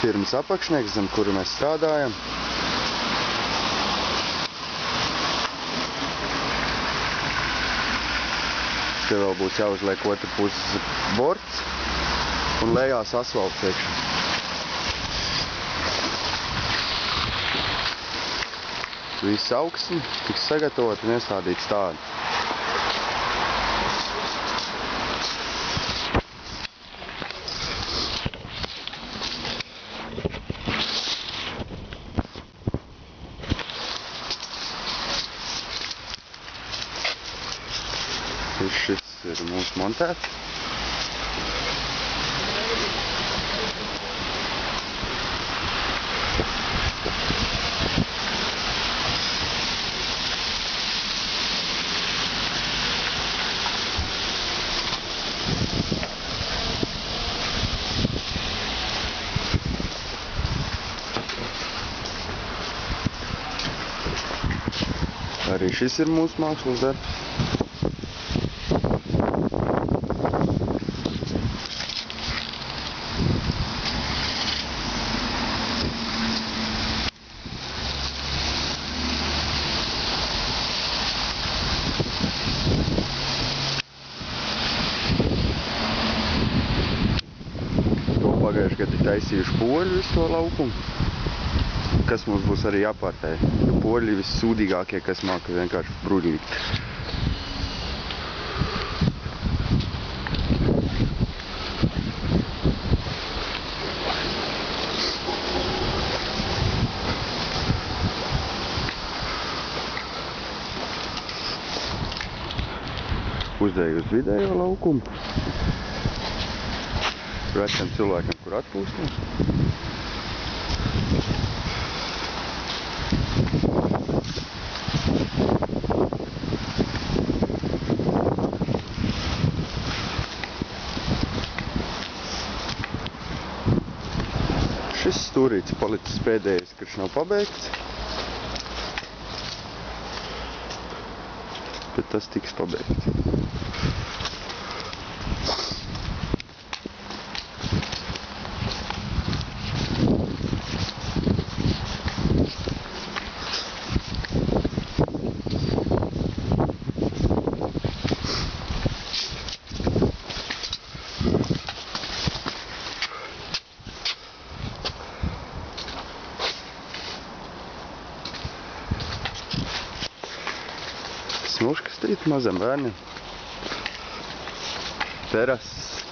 firmas apakšnieks, zem kuru mēs strādājam. Te vēl būs jāuzliek otru pusi borts un lejās asfalts iekšā. Viss augsni tiks sagatavot un iestādīts tādu. Šis ir mūsu montēts. Arī šis ir mūsu mākslas darbs. Pagājuši gadu taisījuši poļi visu to laukumu, kas mums būs arī jāpārtē. Poļi vissūdīgākie, kas māka vienkārši bruļīt. Uzdēju uz vidējo laukumu. Veciem cilvēkiem, kur atpūsties. Šis stūrīts palicis pēdējais, kurš nav pabeigts. Bet tas tiks pabeigts. Smuška strīt mazam bērniem. Terases.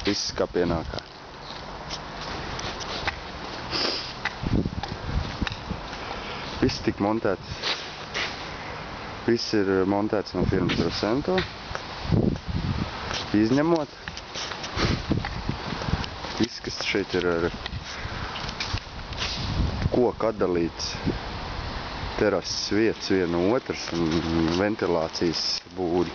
Viss kā pienākā. Viss tik montēts. Viss ir montēts no firmas Rosento. Izņemot. Viss, kas šeit ir ar koku atdalīts. Terases vietas viena otras un ventilācijas būļi.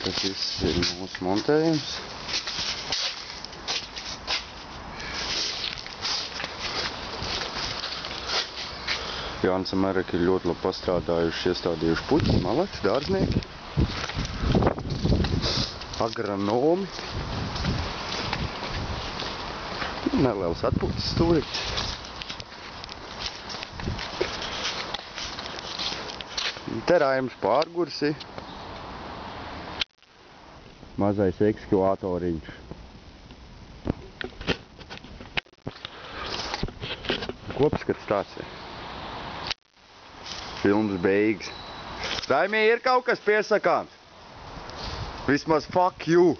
Tas viss ir mūsu montējums. Jānis un Marek ir ļoti labi pastrādājuši, iestādījuši puķi, malači, dārznieki, agronomi. Neliels atpūtas stūrīts. Terājums pārgursi. Mazais ekskavātoriņš. Kopskats tāds ir. Filmas beigas. Raimī, ir kaut kas piesakāms? Vismaz fuck you!